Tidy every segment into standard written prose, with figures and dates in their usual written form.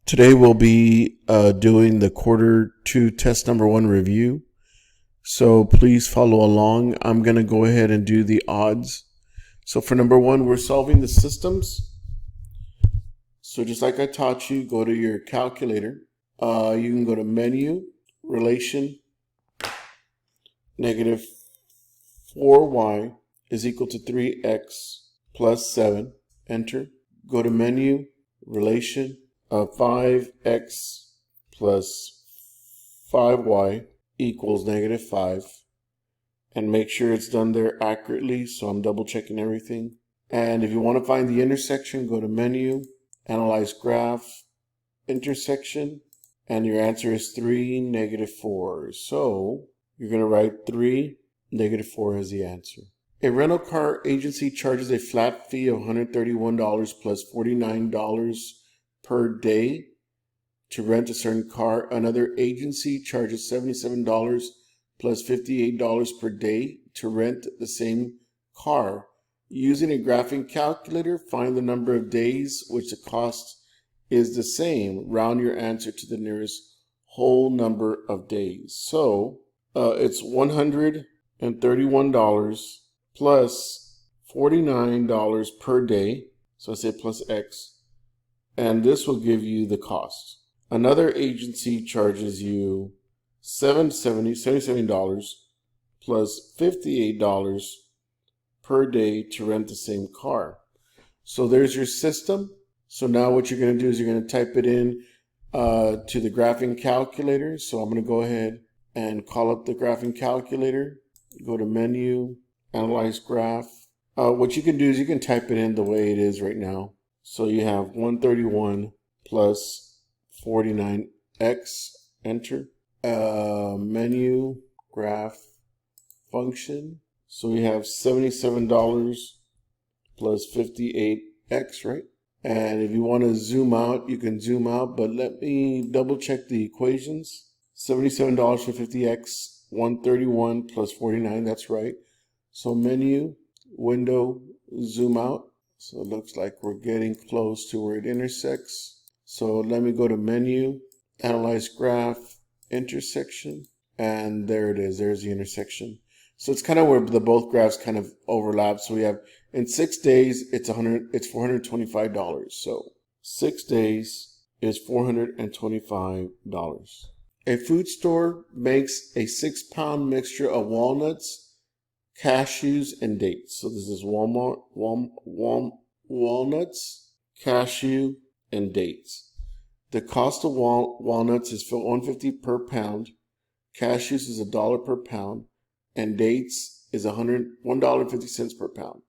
Today we'll be doing the quarter 2 test number 1 review. So please follow along. I'm going to go ahead and do the odds. So for number 1, we're solving the systems. So just like I taught you, go to your calculator. You can go to menu, relation, negative 4y is equal to 3x plus 7. Enter. Go to menu, relation, 5x plus 5y equals negative 5, and make sure it's done there accurately, so I'm double checking everything. And if you want to find the intersection, go to menu, analyze graph, intersection, and your answer is 3, negative 4. So you're going to write 3, negative 4 as the answer. A rental car agency charges a flat fee of $131 plus $49 per day to rent a certain car. Another agency charges $77 plus $58 per day to rent the same car. Using a graphing calculator, find the number of days which the cost is the same. Round your answer to the nearest whole number of days. So it's $131 plus $49 per day. So I say plus X. And this will give you the cost. Another agency charges you $77 plus $58 per day to rent the same car. So there's your system. So now what you're going to do is you're going to type it in to the graphing calculator. So I'm going to go ahead and call up the graphing calculator. Go to menu, analyze graph. What you can do is you can type it in the way it is right now. So you have 131 plus 49x, enter. Menu, graph, function. So we have $77 plus 58x, right? And if you want to zoom out, you can zoom out, but let me double check the equations. $77 for 50x, 131 plus 49, that's right. So menu, window, zoom out. So it looks like we're getting close to where it intersects. So let me go to menu, analyze graph, intersection, and there it is. There's the intersection. So it's kind of where the both graphs kind of overlap. So we have in 6 days, it's $425. So 6 days is $425. A food store makes a 6-pound mixture of walnuts, cashews, and dates. So this is walnuts, cashew, and dates. The cost of walnuts is $150 per pound. Cashews is $1 per pound, and dates is $1.50 per pound.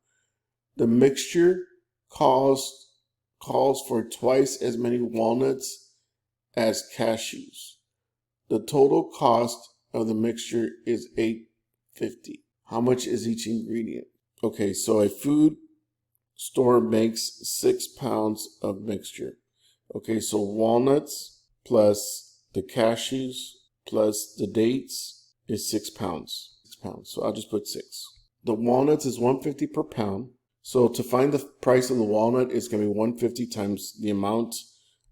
The mixture calls for twice as many walnuts as cashews. The total cost of the mixture is $8.50. How much is each ingredient? Okay, so a food store makes 6 pounds of mixture. Okay, so walnuts plus the cashews plus the dates is 6 pounds. 6 pounds. So I'll just put 6. The walnuts is $150 per pound. So to find the price of the walnut, it's going to be $150 times the amount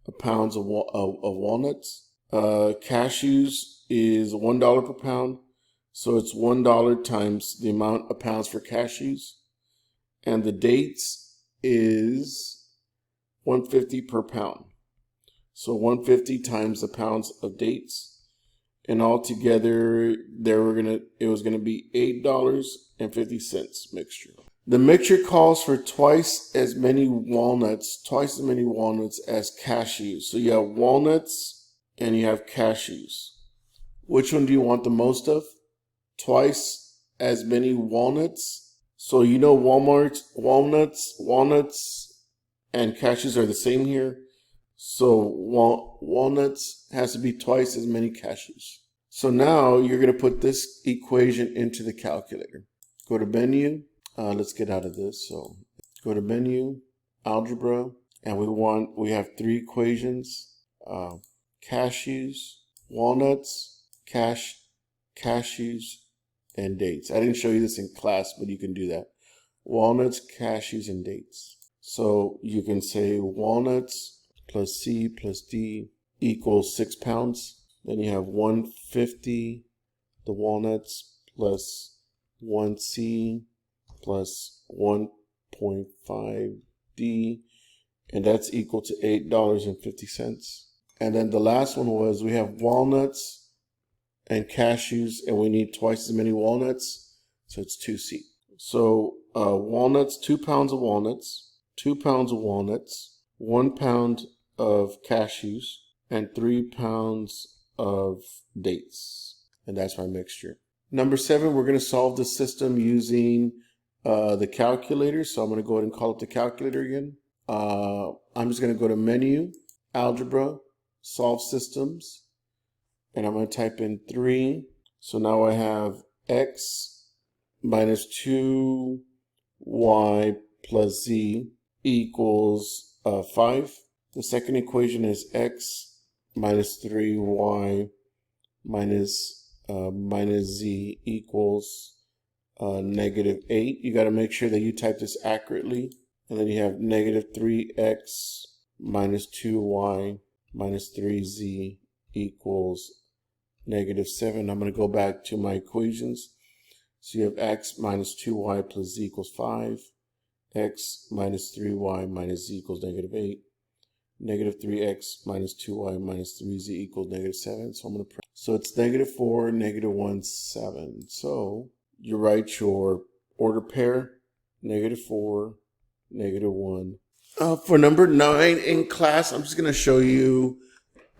of pounds of walnuts. Cashews is $1 per pound. So it's $1 times the amount of pounds for cashews. And the dates is $150 per pound. So $150 times the pounds of dates. And altogether, it was gonna be $8.50 mixture. The mixture calls for twice as many walnuts as cashews. So you have walnuts and you have cashews. Which one do you want the most of? Twice as many walnuts. So you know walnuts and cashews are the same here. So walnuts has to be twice as many cashews. So now you're going to put this equation into the calculator. Go to menu. Let's get out of this. So go to menu, algebra, and we have 3 equations. Cashews, walnuts, cashews, and dates. I didn't show you this in class, but you can do that. Walnuts, cashews, and dates. So you can say walnuts plus C plus D equals 6 pounds. Then you have 150, the walnuts, plus 1C plus 1.5D, and that's equal to $8.50. And then the last one was we have walnuts and cashews, and we need twice as many walnuts, so it's 2C. So walnuts, 2 pounds of walnuts, 2 pounds of walnuts, 1 pound of cashews, and 3 pounds of dates. And that's my mixture. Number 7, we're going to solve the system using the calculator. So I'm going to go ahead and call up the calculator again. I'm just going to go to Menu, Algebra, Solve Systems, and I'm going to type in 3. So now I have x minus 2y plus z equals 5. The second equation is x minus 3y minus z equals negative 8. You got to make sure that you type this accurately. And then you have negative 3x minus 2y minus 3z equals negative 7. I'm going to go back to my equations. So you have x minus 2y plus z equals 5. X minus 3y minus z equals negative 8. Negative 3x minus 2y minus 3z equals negative 7. So I'm going to press. So it's negative 4, negative 1, 7. So you write your order pair, negative 4, negative 1. For number 9 in class, I'm just going to show you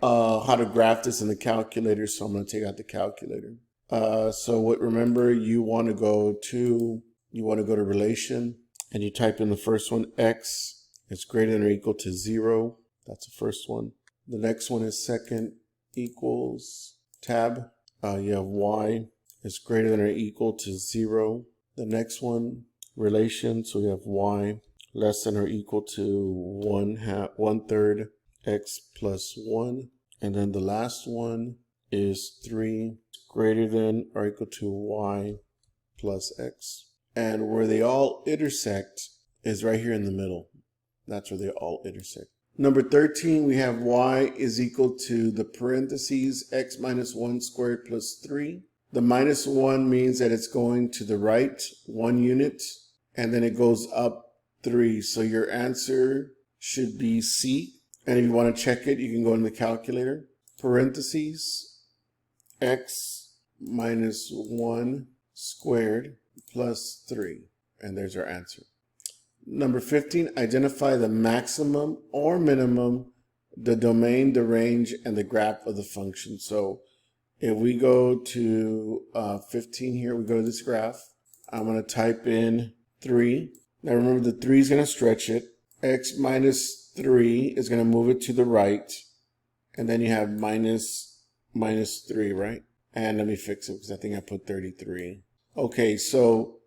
how to graph this in the calculator. So I'm going to take out the calculator. Remember, you want to go to relation, and you type in the first one, x is greater than or equal to 0. That's the first one. The next one is second equals tab. You have y is greater than or equal to 0. The next one, relation. So we have y less than or equal to 1/3 x plus 1. And then the last one is 3 greater than or equal to y plus x. And where they all intersect is right here in the middle. That's where they all intersect. Number 13, we have y is equal to the parentheses x minus 1 squared plus 3. The minus 1 means that it's going to the right 1 unit, and then it goes up 3. So your answer should be C. And if you want to check it, you can go in the calculator. Parentheses x minus 1 squared plus 3. And there's our answer. Number 15, identify the maximum or minimum, the domain, the range, and the graph of the function. So if we go to 15 here, we go to this graph. I'm going to type in 3. Now remember, the 3 is going to stretch it. X minus 3 is going to move it to the right. And then you have minus 3, right? And let me fix it because I think I put 33. Okay, so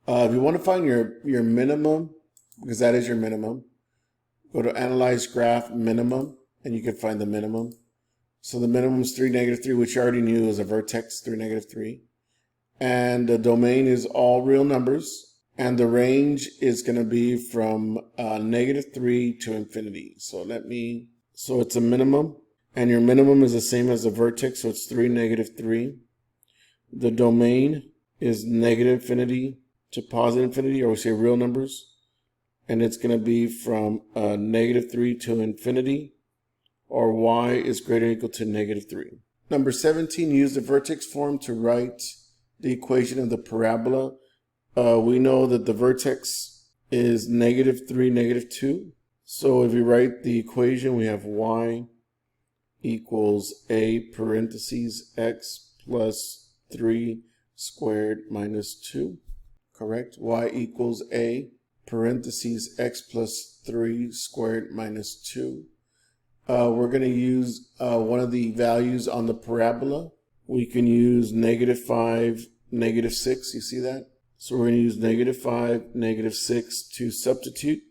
if you want to find your minimum, because that is your minimum, go to Analyze Graph Minimum, and you can find the minimum. So the minimum is 3, negative 3, which you already knew is a vertex, 3, negative 3. And the domain is all real numbers. And the range is going to be from negative 3 to infinity. So it's a minimum. And your minimum is the same as the vertex, so it's 3, negative 3. The domain is negative infinity to positive infinity, or we say real numbers. And it's going to be from negative 3 to infinity, or y is greater than or equal to negative 3. Number 17, use the vertex form to write the equation of the parabola. We know that the vertex is negative 3, negative 2. So if you write the equation, we have y equals a parentheses x plus 3 squared minus 2. Correct? Y equals a parentheses x plus 3 squared minus 2. We're going to use one of the values on the parabola. We can use negative 5, negative 6. You see that? So we're going to use negative 5, negative 6 to substitute.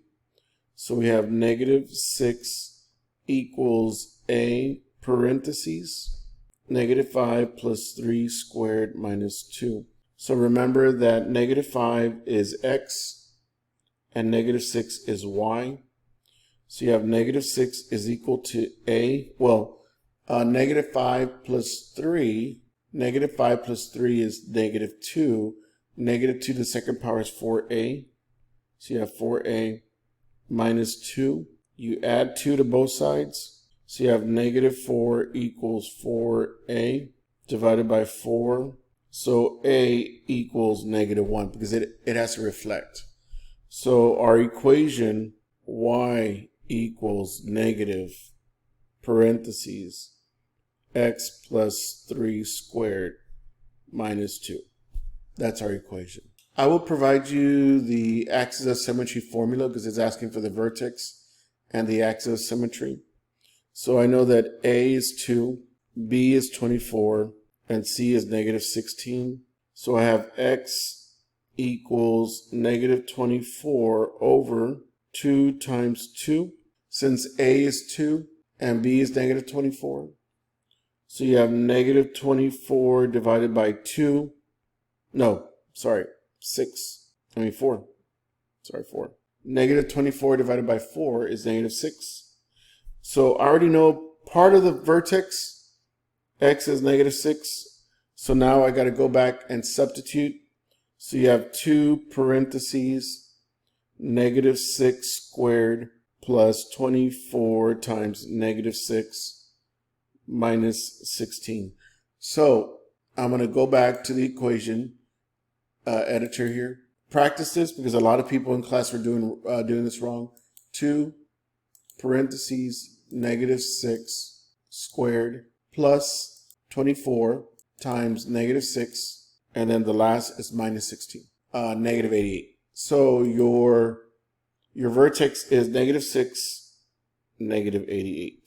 So we have negative 6 equals a parentheses negative 5 plus 3 squared minus 2. So remember that negative 5 is x and negative 6 is y. So you have negative 6 is equal to a, well, negative 5 plus 3. Negative 5 plus 3 is negative 2. Negative 2 to the second power is 4a. So you have 4a minus 2. You add 2 to both sides. So you have negative 4 equals 4a divided by 4. So a equals negative 1 because it has to reflect. So our equation y equals negative parentheses x plus 3 squared minus 2. That's our equation. I will provide you the axis of symmetry formula because it's asking for the vertex and the axis of symmetry. So I know that a is 2, b is 24, and c is negative 16. So I have x equals negative 24 over 2 times 2. Since a is 2 and b is negative 24. So you have negative 24 divided by 2. No, sorry, 4. Sorry, 4. Negative 24 divided by 4 is negative 6. So I already know part of the vertex, x is negative 6. So now I got to go back and substitute. So you have 2 parentheses, negative 6 squared plus 24 times negative 6 minus 16. So I'm going to go back to the equation editor here. Practice this because a lot of people in class were doing this wrong. 2 parentheses negative 6 squared plus 24 times negative 6, and then the last is minus 16, negative 88. So your vertex is negative 6, negative 88.